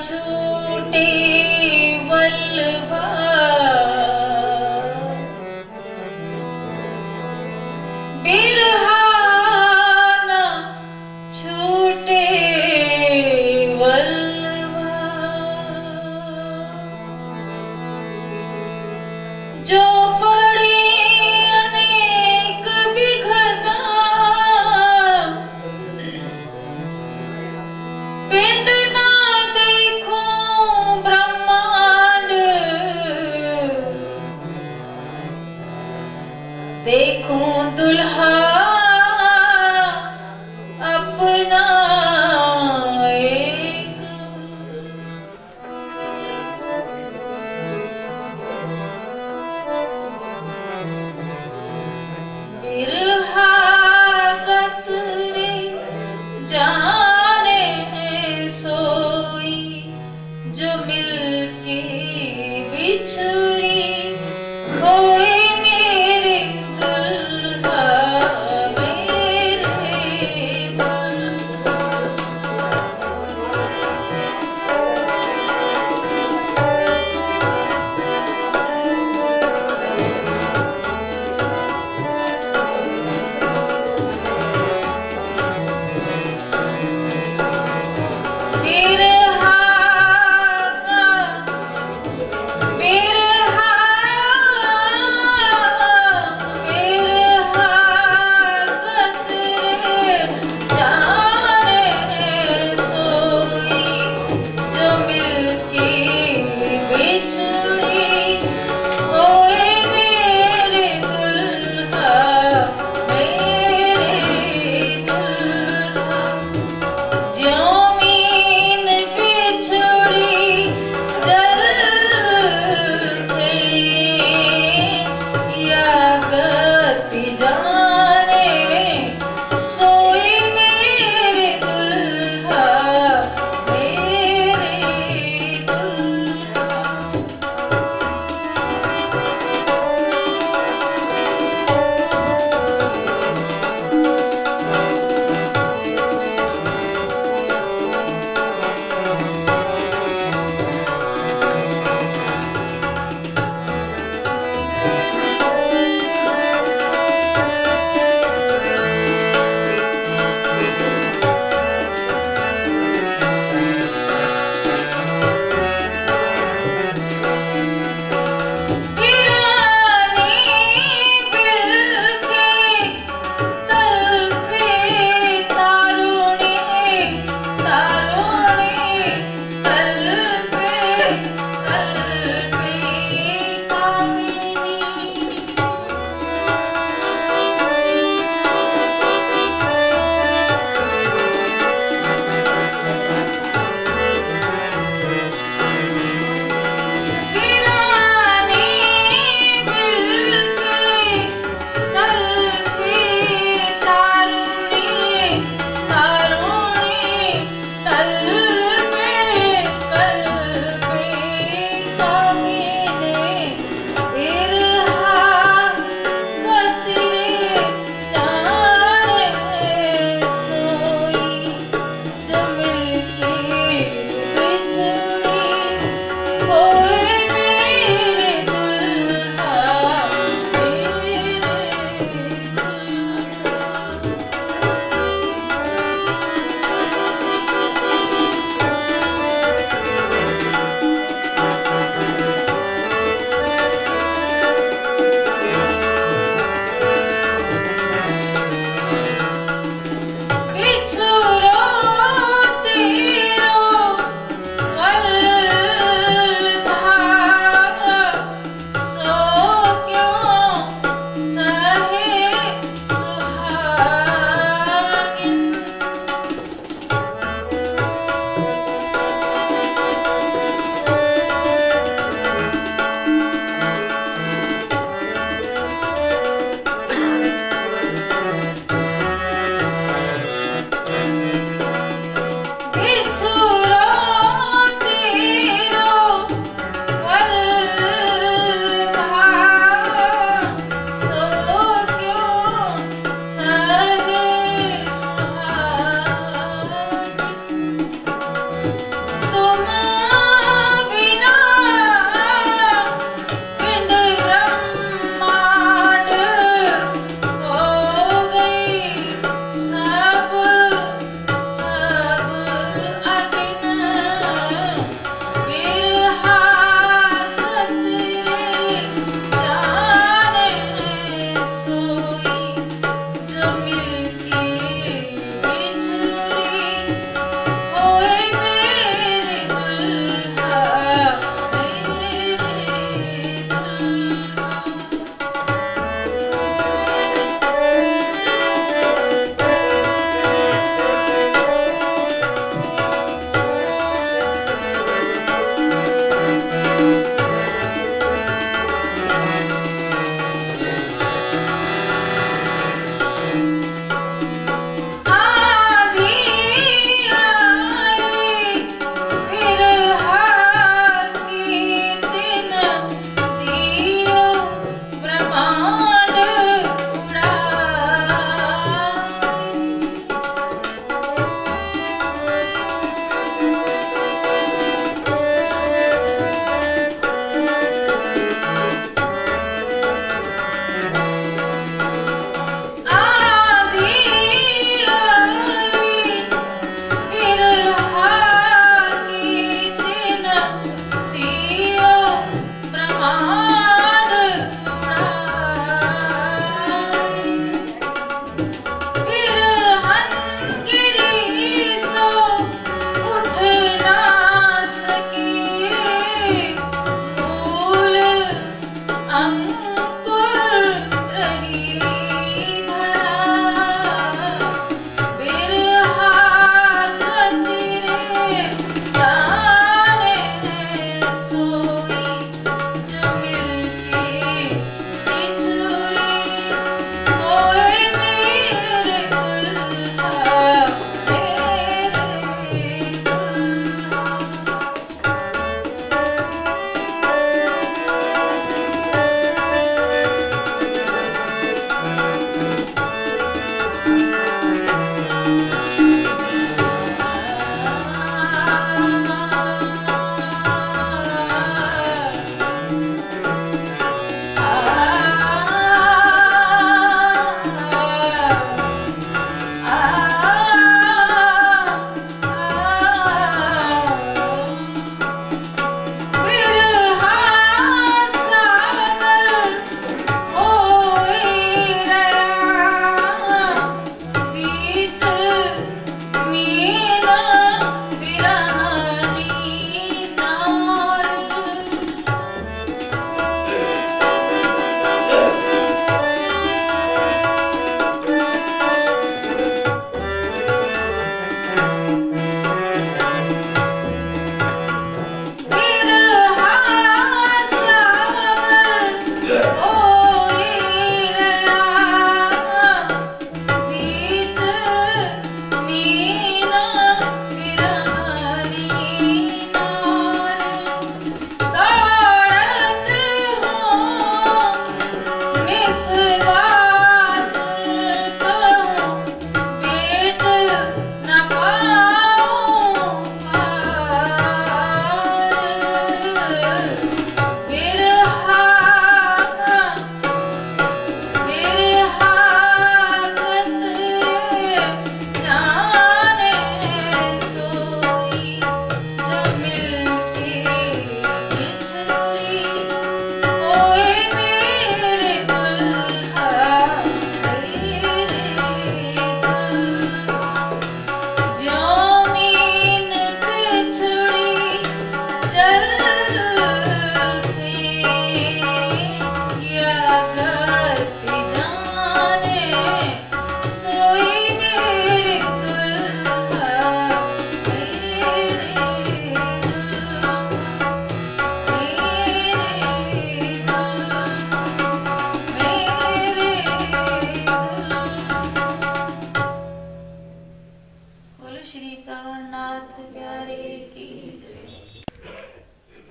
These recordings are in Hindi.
छूटे वल्लभा बिरहा न छूटे वल्लभा जो पड़े अनेक विघ्ना पिंड ना देखो ब्रह्म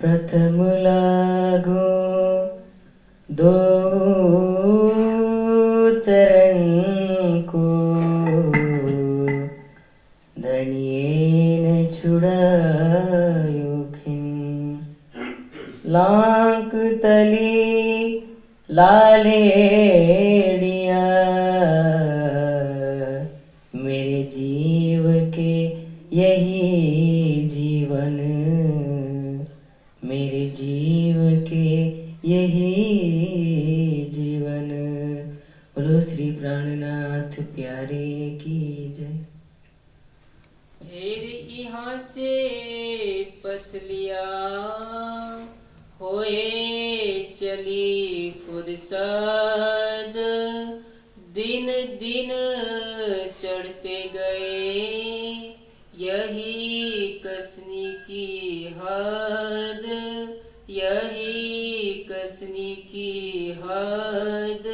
प्रथम लागो दो चरण को, धनिये ने छुड़ायो खिन। लांक तली लालेड़िया, मेरे जीव के यही जीवन, मेरे जीव के यही जीवन। बोलो श्री प्राणनाथ प्यारे की जय। फिर यहाँ से पथलिया होए चली फुरसद, दिन दिन चढ़ते गए यही कसनी की हद, यही कसनी की हद।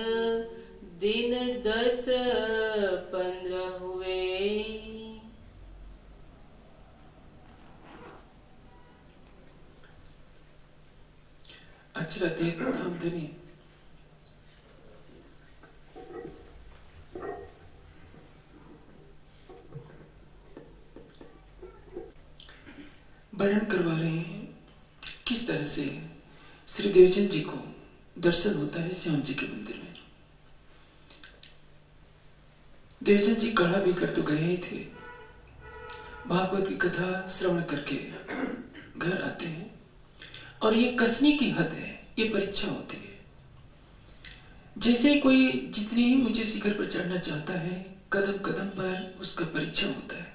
दिन 10-15 हुए। अक्षरातीत धामधनी। वर्णन करवा रहे हैं किस तरह से श्री देवचंद जी को दर्शन होता है श्याम जी के मंदिर में। देवचंद जी काढ़ा भी कर तो गए ही थे, भागवत की कथा श्रवण करके घर आते हैं और ये कसने की हद है, ये परीक्षा होती है। जैसे कोई जितने ही ऊंचे शिखर पर चढ़ना चाहता है, कदम कदम पर उसका परीक्षण होता है।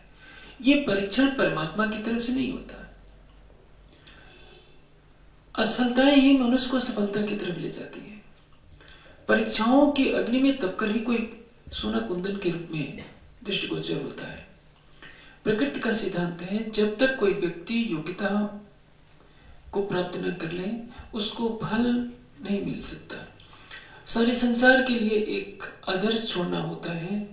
ये परीक्षण परमात्मा की तरफ से नहीं होता। असफलताएं ही मनुष्य को सफलता की तरफ ले जाती है। परीक्षाओं की अग्नि में तपकर ही कोई सोना कुंदन के रूप में दृष्टिगोचर होता है। प्रकृति का सिद्धांत है, जब तक कोई व्यक्ति योग्यता को प्राप्त न कर ले उसको फल नहीं मिल सकता। सारे संसार के लिए एक आदर्श छोड़ना होता है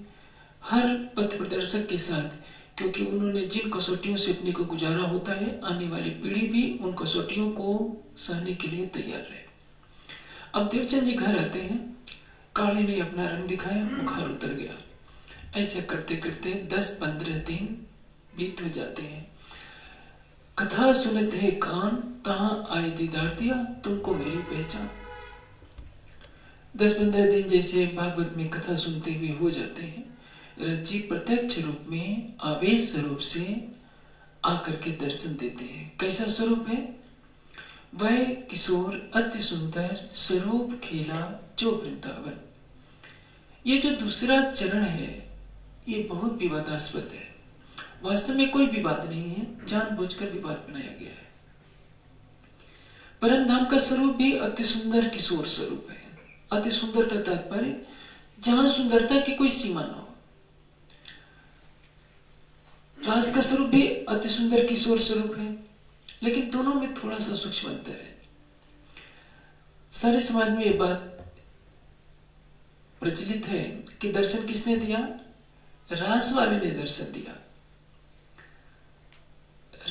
हर पथ प्रदर्शक के साथ, क्योंकि उन्होंने जिन कसौटियों से अपने को गुजारा होता है, आने वाली पीढ़ी भी उन कसौटियों को सहने के लिए तैयार रहे। अब देवचंद जी घर आते हैं, काढ़े ने अपना रंग दिखाया, बुखार उतर गया। ऐसे करते करते 10-15 दिन बीत हो जाते हैं। कथा सुनते हैं कान, तहां आए दीदार दिया, तुमको मेरी पहचान। 10-15 दिन जैसे भागवत में कथा सुनते हुए हो जाते हैं। रथ जी प्रत्यक्ष रूप में आवेश स्वरूप से आकर के दर्शन देते हैं। कैसा स्वरूप है? वह किशोर अति सुंदर स्वरूप खेला जो वृंदावन। ये जो दूसरा चरण है ये बहुत विवादास्पद है। वास्तव में कोई विवाद नहीं है, जानबूझकर विवाद बनाया गया है। परम धाम का स्वरूप भी अति सुंदर किशोर स्वरूप है। अति सुंदर का तात्पर्य जहां सुंदरता की कोई सीमा ना हो। रास का स्वरूप भी अति सुंदर किशोर स्वरूप है, लेकिन दोनों में थोड़ा सा सूक्ष्म अंतर है। सारे समाज में ये बात प्रचलित है कि दर्शन किसने दिया? रास वाले ने दर्शन दिया।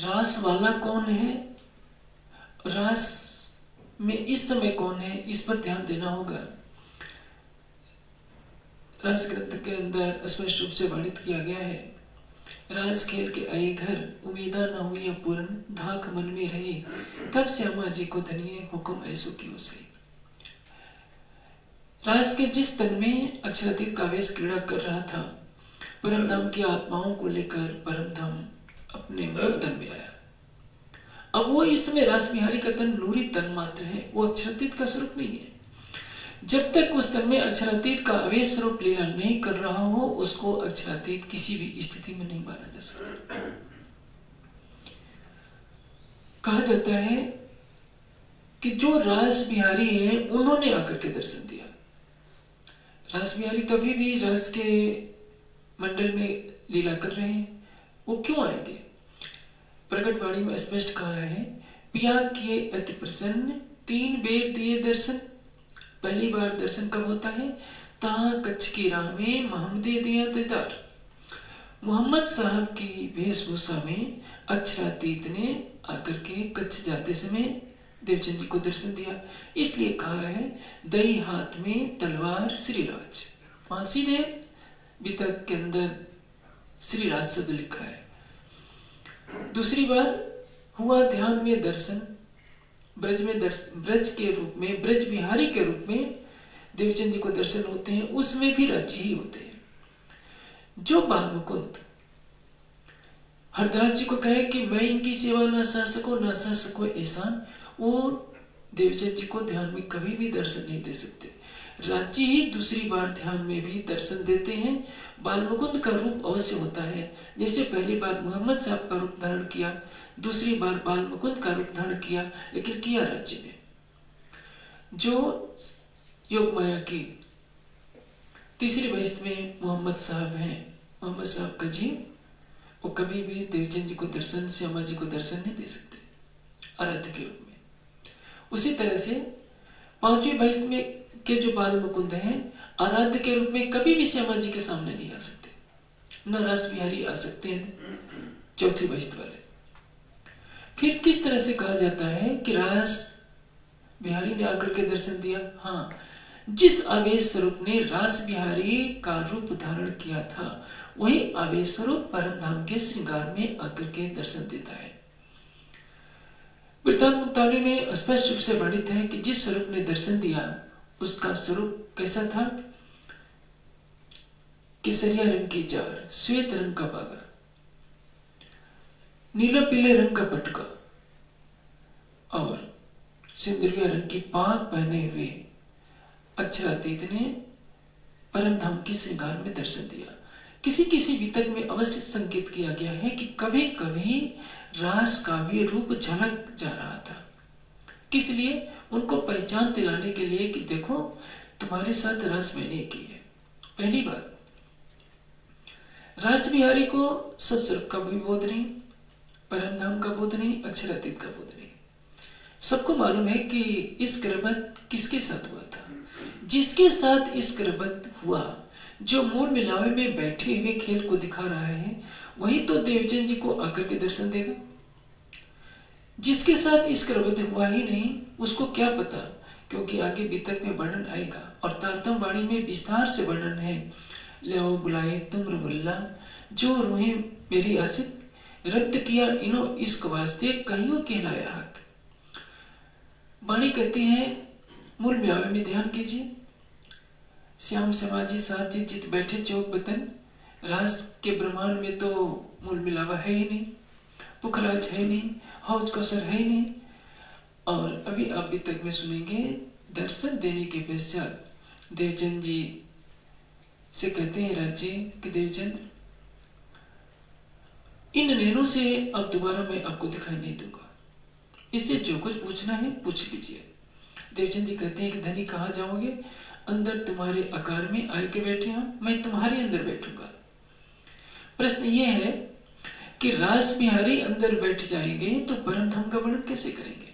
रास वाला कौन है, रास में इस समय कौन है, इस पर ध्यान देना होगा। रास ग्रंथ के अंदर स्पष्ट रूप से वर्णित किया गया है, रास खेल के आए घर, उम्मीदा न हुई पूर्ण, धाक मन में रही, तब श्यामा जी को धनिये, हुक्म ऐसो कियो सही। रास के जिस तन में अक्षरातीत का आवेश क्रीड़ा कर रहा था, परम धाम की आत्माओं को लेकर परम धाम अपने मूल तन में आया। अब वो इस समय रास बिहारी का तन नूरी तन मात्र है, वो अक्षरातीत का स्वरूप नहीं है। जब तक उस तन में अक्षरातीत का आवेश स्वरूप लीला नहीं कर रहा हो, उसको अक्षरातीत किसी भी स्थिति में नहीं माना जा सकता। कहा जाता है कि जो रास बिहारी है उन्होंने आकर के दर्शन दिया। रास बिहारी तभी भी रास के मंडल में लीला कर रहे हैं, वो क्यों आएंगे? प्रकट वाणी में स्पष्ट कहा है, पिया किए अति प्रसन्न, 3 बेर दिए दर्शन। पहली बार दर्शन कब होता है? तहां कच्छ की राह में महमदे दिया दीदार। मोहम्मद साहब की वेशभूषा में अक्षरातीत ने आकर के कच्छ जाते समय देवचंद जी को दर्शन दिया। इसलिए कहा है दई हाथ में तलवार श्रीराज। वहां सीधे वितक के अंदर श्रीराज शब्द लिखा है। दूसरी बार हुआ ध्यान में दर्शन, ब्रज के रूप में, ब्रज बिहारी के रूप में देवचंद जी को दर्शन होते हैं, उसमें भी राज्य ही होते हैं। जो बाल मुकुंद हरदास जी को कहे कि मैं इनकी सेवा ना सह सको एहसान, वो देवचंद जी को ध्यान में कभी भी दर्शन नहीं दे सकते। राज्य ही दूसरी बार ध्यान में भी दर्शन देते हैं। बाल मुकुंद का रूप अवश्य होता है, जैसे पहली बार मोहम्मद साहब का रूप धारण किया, दूसरी बार बाल मुकुंद का रूप धारण किया, लेकिन किया राज्य में। जो योग माया की तीसरी बहिश्त में मोहम्मद साहब हैं, मोहम्मद साहब का जी, वो कभी भी देवचंद जी को दर्शन, श्यामा जी को दर्शन नहीं दे सकते आराध्य के रूप में। उसी तरह से पांचवी बहिश्त में के जो बाल मुकुंद हैं, आराध्य के रूप में कभी भी श्यामा जी के सामने नहीं आ सकते, न रास बिहारी आ सकते हैं चौथी बहिश्त वाले। फिर किस तरह से कहा जाता है कि रास बिहारी ने आकर के दर्शन दिया? हाँ, जिस आवेश स्वरूप ने रास बिहारी का रूप धारण किया था, वही आवेश स्वरूप परम धाम के श्रृंगार में आकर के दर्शन देता है। वृत्तांत मुक्तावली में स्पष्ट रूप से वर्णित है कि जिस स्वरूप ने दर्शन दिया उसका स्वरूप कैसा था? केसरिया रंग की चार, श्वेत रंग का बागा, नीला पीले रंग का पटका और सिंदूरिया रंग की पाग पहने हुए अक्षरातीत ने परम धाम की श्रृंगार में दर्शन दिया। किसी किसी वितक में अवश्य संकेत किया गया है कि कभी कभी रास काव्य रूप झलक जा रहा था। किस लिए? उनको पहचान दिलाने के लिए कि देखो तुम्हारे साथ रास मैंने की है। पहली बात, रास बिहारी को सत्स्वरूप का भी बोध नहीं, परम धाम का बोध नहीं, अक्षरातीत का बोध नहीं। सबको मालूम है कि इस क्रमबद्ध किसके साथ हुआ था? जिसके साथ इस क्रमबद्ध हुआ, जो मूल मिलावे में बैठे हुए खेल को दिखा रहा है, वही तो देवचंद जी को आकर के दर्शन देगा। जिसके साथ इस क्रमबद्ध हुआ ही नहीं, उसको क्या पता, क्योंकि आगे वितक में वर्णन आएगा और तारतम वाणी में विस्तार से वर्णन है। ले बुलाए तुम रबुल्ला, जो रूहें मेरी आशिक, रब्त किया इनो इश्क वास्ते, कहियो कहलाया हक। वाणी कहती है मूल मिलावे में ध्यान कीजिए। श्याम समाजी साथ जित बैठे चौक बतन, रास के ब्रह्मांड में तो मूल मिलावा है ही नहीं, पुखराज है नहीं, हौज कसर है ही नहीं। और अभी आप वितक में सुनेंगे, दर्शन देने के पश्चात देवचंद जी से कहते हैं राज्य कि देवचंद, इन नैनों से अब दोबारा मैं आपको दिखाई नहीं दूंगा, इससे जो कुछ पूछना है पूछ लीजिए। देवचंद जी कहते हैं कि धनी कहाँ जाओगे? अंदर तुम्हारे आकार में आए के बैठे हम, मैं तुम्हारे अंदर बैठूंगा। प्रश्न ये है कि रास बिहारी अंदर बैठ जाएंगे तो परम धाम का वर्णन कैसे करेंगे?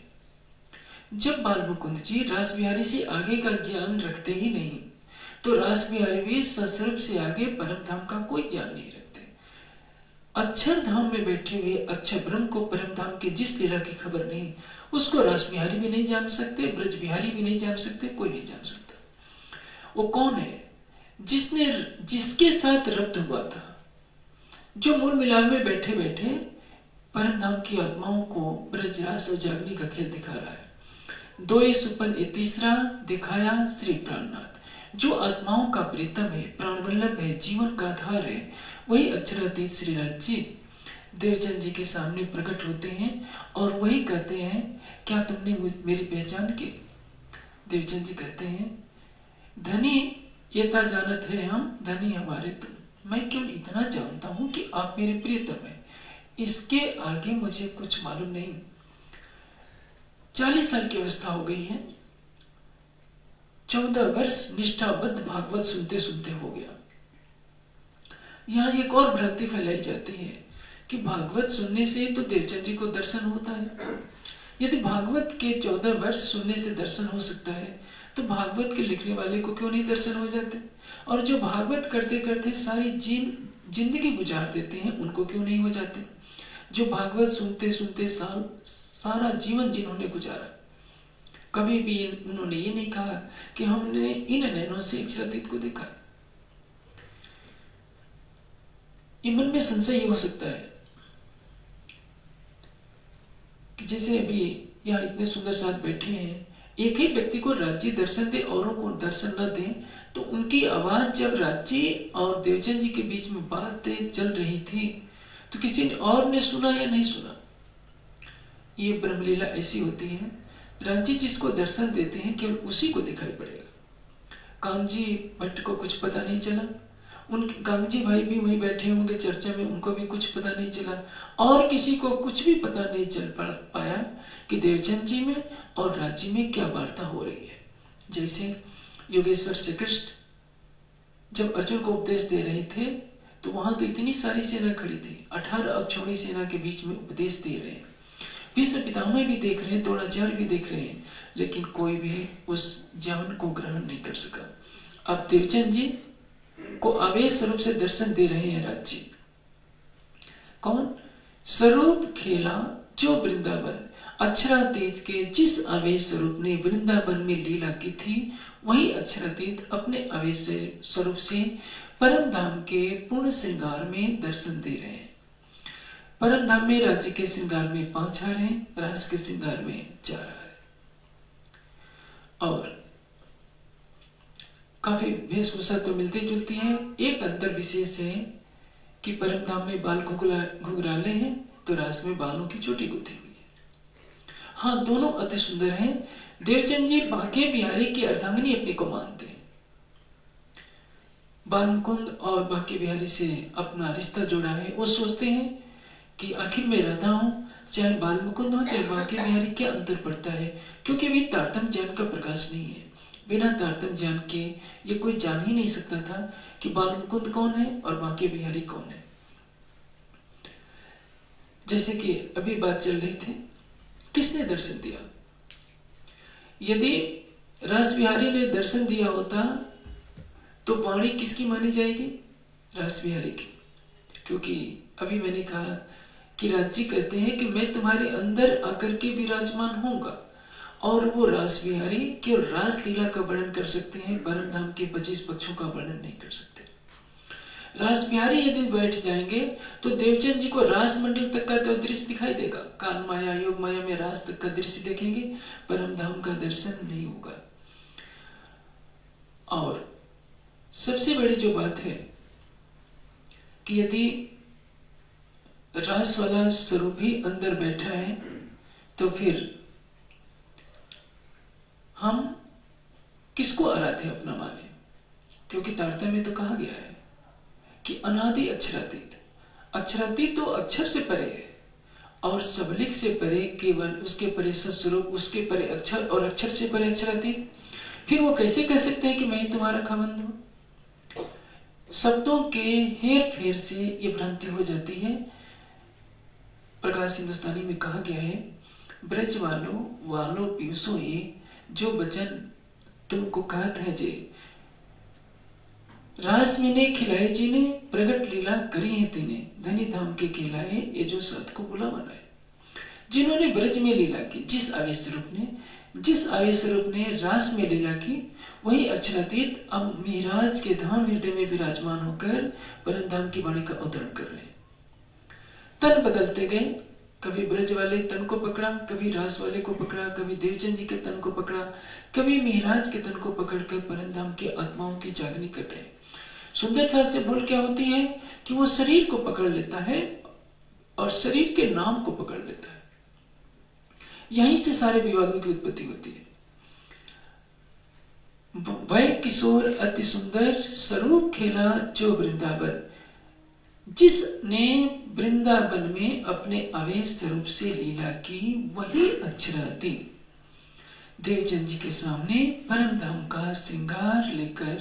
जब बाल मुकुंद जी रास बिहारी से आगे का ज्ञान रखते ही नहीं, तो रास बिहारी भी सस्वरूप से आगे परम धाम का कोई ज्ञान नहीं रखते। अक्षर धाम में बैठे हुए अक्षर ब्रह्म को परम धाम की जिस लीला की खबर नहीं, उसको रास बिहारी भी नहीं जान सकते, ब्रज बिहारी भी नहीं जान सकते, कोई नहीं जान सकता। वो कौन है? जिसके साथ रब्त हुआ था, जो मूल मिलाप में बैठे बैठे परम धाम की आत्माओं को ब्रज रास और जागने का खेल दिखा रहा है। दो सुपन ए तीसरा दिखाया श्री प्राणनाथ। जो आत्माओं का प्रीतम है, प्राणवल्लभ है, जीवन का आधार है, वही अक्षरातीत श्रीराज जी देवचंद जी के सामने प्रकट होते हैं और वही कहते हैं, क्या तुमने मेरी पहचान की? देवचंद जी कहते हैं, धनी येता जानत है हम, धनी हमारे तुम। मैं केवल इतना जानता हूं कि आप मेरे प्रियतम हैं, इसके आगे मुझे कुछ मालूम नहीं। 40 साल की अवस्था हो गई है, 14 वर्ष निष्ठाबद्ध भागवत सुनते सुनते हो गया। यहाँ एक और भ्रांति फैलाई जाती है कि भागवत सुनने से तो देवचंद जी को दर्शन होता है। यदि भागवत के 14 वर्ष सुनने से दर्शन हो सकता है, तो भागवत के लिखने वाले को क्यों नहीं दर्शन हो जाते? और जो भागवत करते करते सारी जिंदगी गुजार देते हैं उनको क्यों नहीं हो जाते? जो भागवत सुनते सुनते सारा जीवन जिन्होंने गुजारा, कभी भी उन्होंने ये नहीं कहा कि हमने इन नैनों से अक्षरातीत को देखा। ये मन में संशय ये हो सकता है कि जैसे अभी यहाँ इतने सुंदर साथ बैठे हैं, एक ही व्यक्ति को राज्य दर्शन दे, औरों को दर्शन न दे, तो उनकी आवाज जब राज्य और देवचंद जी के बीच में बातें चल रही थी तो किसी ने और ने सुना या नहीं सुना? ये ब्रह्मलीला ऐसी होती है, राज्य जिसको दर्शन देते हैं केवल उसी को दिखाई पड़ेगा। कांजी भट्ट को कुछ पता नहीं चला, उनके कांजी भाई भी वहीं बैठे होंगे चर्चा में, उनको भी कुछ पता नहीं चला, और किसी को कुछ भी पता नहीं चल पाया कि देवचंद जी में और राज्य में क्या वार्ता हो रही है। जैसे योगेश्वर श्री कृष्ण जब अर्जुन को उपदेश दे रहे थे तो वहां तो इतनी सारी सेना खड़ी थी, 18 अक्षौणी सेना के बीच में उपदेश दे रहे हैं, भीष्म पितामह भी देख रहे हैं, द्रोणाचार्य भी देख रहे हैं, लेकिन कोई भी उस ज्ञान को ग्रहण नहीं कर सका। अब देवचंद जी को आवेश स्वरूप से दर्शन दे रहे हैं राज्य। कौन? स्वरूप खेला जो वृंदावन, अक्षरातीत के जिस आवेश स्वरूप ने वृंदावन में लीला की थी, वही अक्षरातीत अपने आवेश स्वरूप से परम धाम के पूर्ण श्रृंगार में दर्शन दे रहे हैं। परम धाम में राज्य के श्रृंगार में 5 हार हैं, रास के श्रृंगार में 4 हार है। और काफी वेशभूषा तो मिलती जुलती है। एक अंतर विशेष है कि परम धाम में बाल घुघराले हैं तो रास में बालों की चोटी गुथी हुई है। हाँ, दोनों अति सुंदर हैं। देवचंद जी बांके बिहारी की अर्धांगिनी अपने को मानते हैं। बालमुकुंद और बांके बिहारी से अपना रिश्ता जोड़ा है। वो सोचते हैं कि आखिर मैं राधा हूं, चाहे बालमुकुंद हो चाहे बांके बिहारी, क्या अंतर पड़ता है? क्योंकि अभी तारतम्य ज्ञान का प्रकाश नहीं है। बिना तारतम्य ज्ञान के ये कोई जान ही नहीं सकता था कि बालमुकुंद कौन है और बांके बिहारी कौन है। जैसे कि अभी बात चल रही थी, किसने दर्शन दिया? यदि रास बिहारी ने दर्शन दिया होता तो वाणी किसकी मानी जाएगी? रास बिहारी की। क्योंकि अभी मैंने कहा कि राज्य कहते हैं कि मैं तुम्हारे अंदर आकर के विराजमान होऊंगा, और वो रास बिहारी केवल रास लीला का वर्णन कर सकते हैं, परम धाम के 25 पक्षों का वर्णन नहीं कर सकते। रास बिहारी यदि बैठ जाएंगे तो देवचंद जी को रास मंडल तक का तो दृश्य दिखाई देगा, काल माया योग माया में रास तक का दृश्य देखेंगे, परम धाम का दर्शन नहीं होगा। और सबसे बड़ी जो बात है कि यदि रास वाला स्वरूप ही अंदर बैठा है तो फिर हम किसको आराध्य अपना माने? क्योंकि तारतम्य में तो कहा गया है कि अनादि अक्षरातीत, अक्षरातीत तो अक्षर से परे है और सबलिक से परे, केवल उसके परे सत्स्वरूप, उसके परे अक्षर और अक्षर से परे अक्षरातीत। फिर वो कैसे कह सकते हैं कि मैं ही तुम्हारा खामंद हूं? शब्दों के हेर फेर से ये भ्रांति हो जाती है। प्रकाश हिंदुस्तानी में कहा गया है, ब्रज वालो पीयूषो ये जो वचन तुमको कहत है जे, रास में ने खिलाए जी ने, प्रगट लीला करी है तिने, धनी धाम के खिलाए ये जो सत को बुला बनाए। जिन्होंने ब्रज में लीला की, जिस आवेश स्वरूप ने रास में लीला की, वही अक्षरातीत अब मिहराज के धाम हृदय में विराजमान होकर परम धाम की वाणी का अवतरण कर रहे हैं। तन बदलते गए, कभी ब्रज वाले तन को पकड़ा, कभी रास वाले को पकड़ा, कभी देवचंद जी के तन को पकड़ा, कभी मिहराज के तन को पकड़कर परम धाम की आत्माओं की जागनी कर रहे हैं। सुंदर साथ से भूल क्या होती है कि वो शरीर को पकड़ लेता है और शरीर के नाम को पकड़ लेता है। यहीं से सारे विवादों की उत्पत्ति होती है। वह किशोर अति सुंदर स्वरूप खेला जो वृंदावन, जिसने वृंदावन में अपने आवेश स्वरूप से लीला की, वही अक्षरातीत देवचंद जी के सामने परम धाम का श्रृंगार लेकर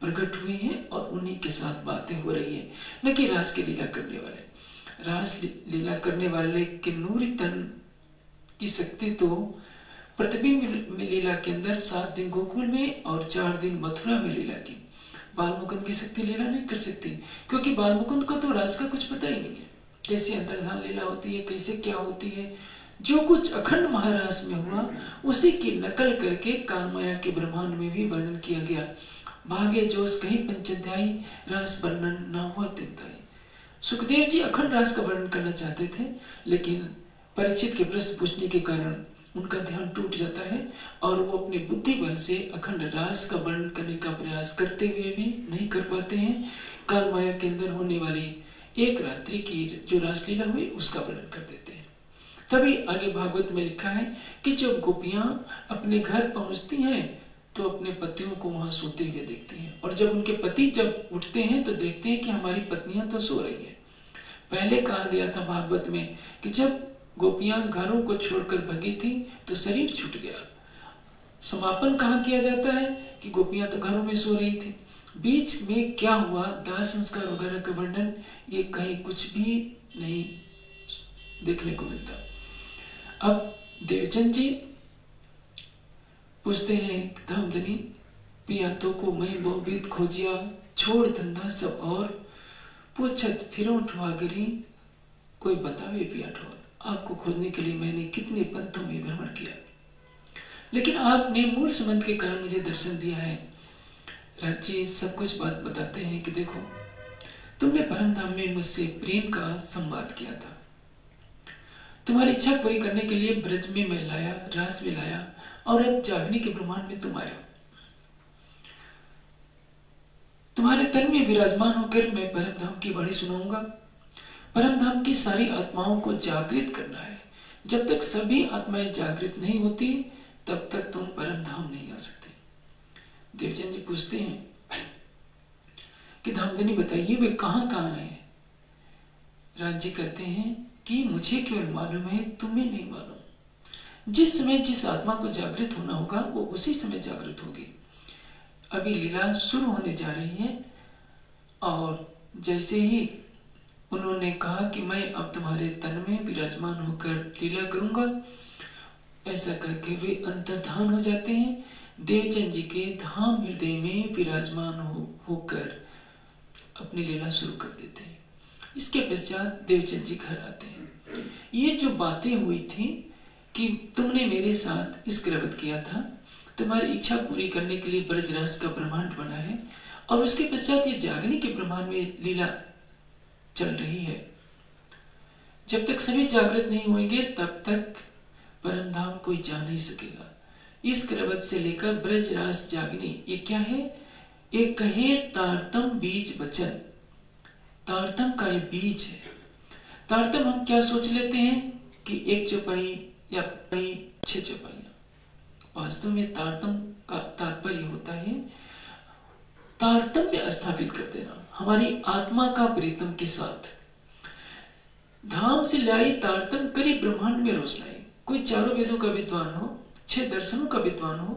प्रकट हुए हैं और उन्हीं के साथ बातें हो रही है, न कि रास की लीला करने वाले। रास लीला करने वाले के नूरी तन की शक्ति तो प्रतिबिंब में लीला के अंदर 7 दिन गोकुल में और 4 दिन मथुरा में लीला की। बाल मुकुंद की शक्ति लीला नहीं कर सकती, क्योंकि बाल मुकुंद को तो रास का कुछ पता ही नहीं है, कैसे अंतर्धान लीला होती है, कैसे क्या होती है। जो कुछ अखंड महारास में हुआ उसी की नकल करके कालमाया के ब्रह्मांड में भी वर्णन किया गया। भाग्य जोश कहीं पंचाध्यायी रास वर्णन न हुआ तिनताई। सुखदेव जी अखंड रास का वर्णन करना चाहते थे, लेकिन परीक्षित के प्रश्न पूछने के कारण उनका ध्यान टूट जाता है और वो अपने बुद्धि बल से अखंड रास का वर्णन करने का प्रयास करते हुए भी नहीं कर पाते हैं। काल माया के अंदर होने वाली एक रात्रि की जो रासलीला हुई उसका वर्णन कर देते हैं। तभी आगे भागवत में लिखा है कि जब गोपियां अपने घर पहुंचती हैं तो अपने पतियों को वहां सोते हुए देखती हैं, और जब उनके पति जब उठते हैं तो देखते हैं कि हमारी पत्नियां तो सो रही हैं। पहले कहा गया था भागवत में कि जब गोपियां घरों को छोड़कर भगी थी तो शरीर छूट गया। समापन कहाँ किया जाता है कि गोपियां तो घरों में सो रही थी। बीच में क्या हुआ, दाह संस्कार वगैरह का वर्णन ये कहीं कुछ भी नहीं देखने को मिलता। अब देवचंद जी पूछते हैं, धामधनी पिया तो को मैं बहुविध खोजिया, छोड़ धंधा सब और पूछत फिरों ठुआगरी, कोई बतावे पिया ठोर। आपको खोजने के लिए मैंने कितने पंथों में भ्रमण किया, लेकिन आपने मूल संबंध के कारण मुझे दर्शन दिया है। राजी सब कुछ बात बताते हैं कि देखो, तुमने परम धाम में मुझसे प्रेम का संवाद किया था, तुम्हारी इच्छा पूरी करने के लिए ब्रज में मैं लाया, रास में लाया, और अब जागनी के ब्रह्मांड में तुम आया। तुम्हारे तन में विराजमान होकर मैं परम धाम की वाणी सुनाऊंगा। परम धाम की सारी आत्माओं को जागृत करना है। जब तक सभी आत्माएं जागृत नहीं होती तब तक तुम परम धाम नहीं आ सकते। देवचंद जी पूछते हैं कि धामधनी बताइए वे कहां कहां हैं। राज जी कहते हैं कि मुझे केवल मालूम है, तुम्हें नहीं मालूम। जिस समय जिस आत्मा को जागृत होना होगा वो उसी समय जागृत होगी। अभी लीला शुरू होने जा रही है, और जैसे ही उन्होंने कहा कि मैं अब तुम्हारे तन में विराजमान होकर लीला करूंगा, ऐसा करके वे अंतर्धान हो जाते हैं। देवचंद जी के धाम हृदय में विराजमान होकर अपनी लीला शुरू कर देते हैं। इसके पश्चात देवचंद जी घर आते हैं। ये जो बातें हुई थी कि तुमने मेरे साथ इस क्रवत किया था, तुम्हारी इच्छा पूरी करने के लिए ब्रजरस का ब्रह्मांड बना है, और उसके पश्चात ये जागने के ब्रह्मांड में लीला चल रही है। जब तक सभी जागृत नहीं होंगे तब तक परम धाम कोई जा नहीं सकेगा। इस क्रवत से लेकर ब्रजरास जागनी, ये क्या है? एक कहे तारतम बीज वचन। तारतम का ये बीज है। तारतम हम क्या सोच लेते हैं कि एक चौपाई या 6 चौपाइयां। वास्तव में तारतम का तात्पर्य होता है तारतम्य स्थापित कर देना, हमारी आत्मा का प्रीतम के साथ। धाम से लाई तारतम करी ब्रह्मांड में रोशनाई। कोई चारों वेदों का विद्वान हो, 6 दर्शनों का विद्वान हो,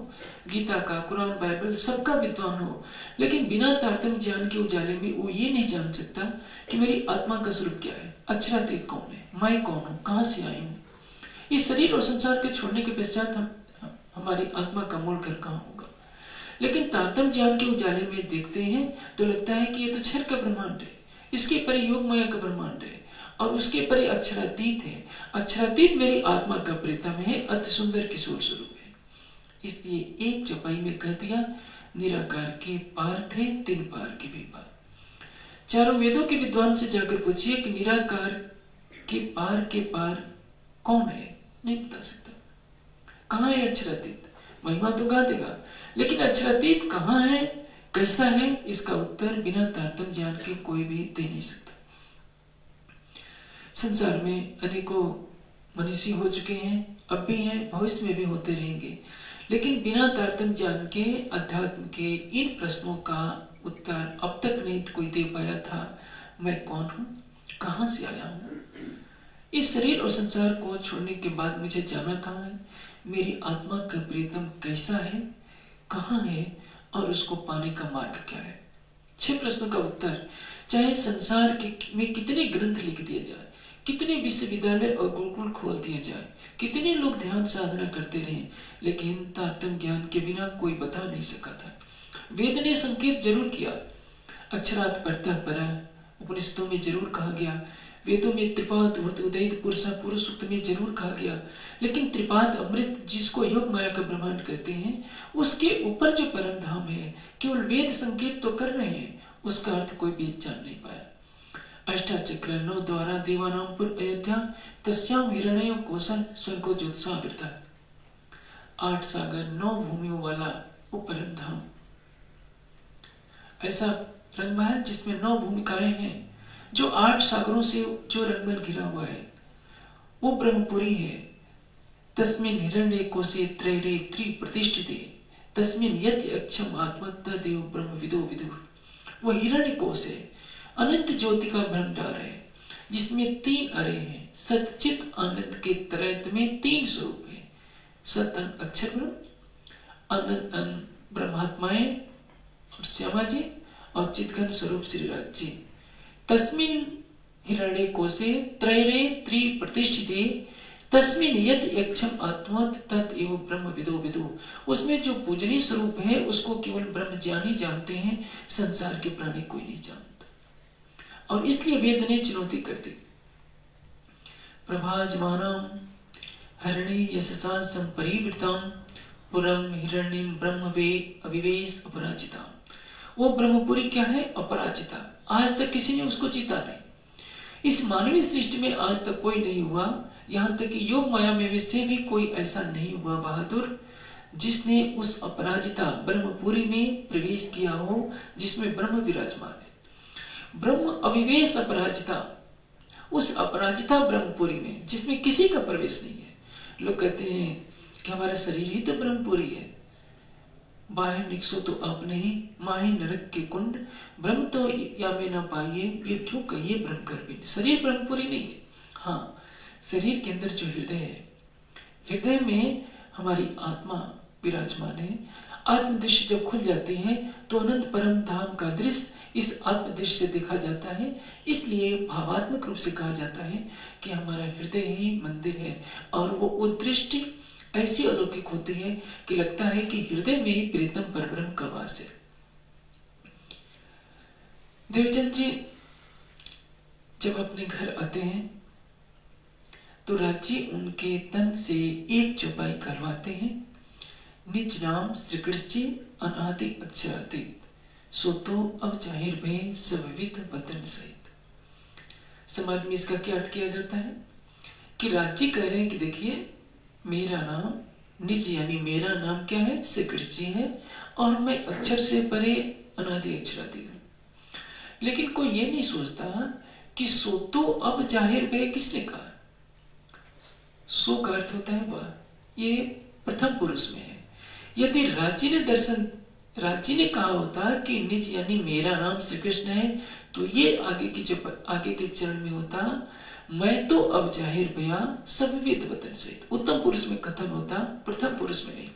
गीता का, कुरान, बाइबल सबका विद्वान हो, लेकिन बिना तारतम ज्ञान के उजाले में वो ये नहीं जान सकता कि मेरी आत्मा का स्वरूप क्या है, अक्षरातीत कौन है, मैं कौन हूं, कहां से आई हूं। इस शरीर और संसार के छोड़ने के पश्चात हमारी आत्मा का मूल घर कहां होगा। लेकिन तारतम ज्ञान के उजाले में देखते हैं तो लगता है कि ये तो क्षर का ब्रह्मांड है, इसके परे योग माया का ब्रह्मांड है, और उसके परे अक्षरातीत है। अक्षरातीत मेरी आत्मा का प्रीतम है, अति सुंदर किशोर स्वरूप है। इसलिए एक चौपाई में कह दिया, निराकार के पार थे 3 पार के भी पार। चारों वेदों के विद्वान से जाकर पूछिए कि निराकार के पार कौन है, नहीं बता सकता। कहां है अक्षरातीत? महिमा तो गा देगा, लेकिन अक्षरातीत कहां है, कैसा है, इसका उत्तर बिना तारतम ज्ञान के कोई भी दे नहीं सकता। संसार में अनेकों मनीषी हो चुके हैं, अब भी हैं, भविष्य में भी होते रहेंगे, लेकिन बिना तारतम ज्ञान के अध्यात्म के इन प्रश्नों का उत्तर अब तक नहीं कोई दे पाया था। मैं कौन हूं, कहां से आया हूं, इस शरीर और संसार को छोड़ने के बाद मुझे जाना कहां है, मेरी आत्मा का प्रीतम कैसा है, कहां है, और उसको पाने का मार्ग क्या है। 6 प्रश्नों का उत्तर चाहे संसार में कितने ग्रंथ लिख दिए जाए, कितने विश्वविद्यालय और गुरुकुल खोल दिए जाए, कितने लोग ध्यान साधना करते रहे, लेकिन तारतम ज्ञान के बिना कोई बता नहीं सका था। वेद ने संकेत जरूर किया, अक्षरात परतः परा उपनिषदों में जरूर कहा गया, वेदों में त्रिपाद उदयित पुरुषा पुरुष सूक्त में जरूर कहा गया, लेकिन त्रिपाद अमृत जिसको योग माया का ब्रह्मांड कहते हैं, उसके ऊपर जो परम धाम है केवल वेद संकेत तो कर रहे हैं, उसका अर्थ कोई भी जान नहीं पाया। अष्टाचक्र 9 द्वारा देवानामपुर अयोध्या तस्याम हिरण्यो कोशल स्वर्गो ज्योत्सावृता, 8 सागर 9 भूमियों वाला वो परम धाम, ऐसा रंगमहल जिसमें 9 भूमिकाएं हैं, जो 8 सागरों से जो रंगमहल घिरा हुआ है, वो ब्रह्मपुरी है। तस्मिन् हिरण्ये कोशे त्रैरे त्रि प्रतिष्ठिते तस्मिन् यज्ञ अक्षम आत्मा तदेव ब्रह्म विदो विदुः। वो हिरण्य कोश है, अनंत ज्योति का भंडार है, जिसमें 3 अरे हैं। सतचित आनंद के त्रैत में 3 स्वरूप है, सत अक्षर ब्रह्म, अनंत ब्रह्मात्माएं और श्यामा जी, और चितघन स्वरूप श्रीराज जी। तस्मिन् हिरण्ये कोशे त्रैरे त्रि प्रतिष्ठिते तस्मिन् यत् यक्षम आत्मा तत् एव ब्रह्म विदो विदु। उसमें जो पूजनीय स्वरूप है उसको केवल ब्रह्म ज्ञानी जानते हैं, संसार के प्राणी कोई नहीं जानता। और इसलिए वेद ने चुनौती कर दी, प्रभाजमानाम हरिणी यशसा संपरिवृताम पुरम हिरण्यम ब्रह्म वे अविवेश अपराजिता। वो ब्रह्मपुरी क्या है? अपराजिता। आज तक किसी ने उसको जीता नहीं। इस मानवीय सृष्टि में आज तक कोई नहीं हुआ, यहाँ तक कि योग माया में से भी कोई ऐसा नहीं हुआ बहादुर जिसने उस अपराजिता ब्रह्मपुरी में प्रवेश किया हो, जिसमें ब्रह्म विराजमान है। ब्रह्म अविवेश अपराजिता, उस अपराजिता ब्रह्मपुरी में जिसमें किसी का प्रवेश नहीं है। लोग कहते हैं कि हमारा शरीर ही तो ब्रह्मपुरी है, बाहर निकसो तो आप नहीं, माही नरक के कुंड, ब्रह्म तो या में न पाइए, ये क्यों कहिए ब्रह्म गर्भिणी। शरीर ब्रह्मपुरी नहीं है। हाँ, शरीर के अंदर जो हृदय है, हृदय में हमारी आत्मा विराजमान है। आत्मदृष्टि जब खुल जाती है तो अनंत परम धाम का दृश्य इस आत्मदृष्टि से देखा जाता है। इसलिए भावात्मक रूप से कहा जाता है कि हमारा हृदय ही मंदिर है, और वो दृष्टि ऐसी अलौकिक होती है कि लगता है कि हृदय में ही प्रीतम परब्रह्म का वास है। देवचंद जी जब अपने घर आते हैं तो राज्य उनके तन से एक चौपाई करवाते हैं, निज नाम श्री कृष्ण जी अनादि अक्षरातीत, सो तो अब जाहिर भय सविविध वतन सहित। समाज में इसका क्या अर्थ किया जाता है कि राज्य कह रहे हैं कि देखिए मेरा नाम निज यानी मेरा नाम क्या है? श्री कृष्ण जी है, और मैं अक्षर से परे अनादि अक्षरातीत हूं। लेकिन कोई ये नहीं सोचता कि सो तो अब जाहिर भय किसने कहा? सो का अर्थ होता है वह, ये प्रथम पुरुष में है। यदि राज्य ने कहा होता कि निज यानी मेरा नाम श्री कृष्ण है, तो ये आगे के चरण में होता मैं तो अब जाहिर भया सविविध वतन सहित। उत्तम पुरुष में कथन होता, प्रथम पुरुष में नहीं।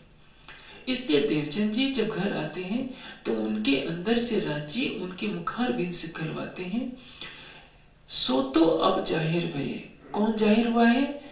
इसलिए देवचंद जी जब घर आते हैं तो उनके अंदर से राज्य उनके मुखार बिंद से करवाते हैं, सो तो अब जाहिर भये। कौन जाहिर हुआ है?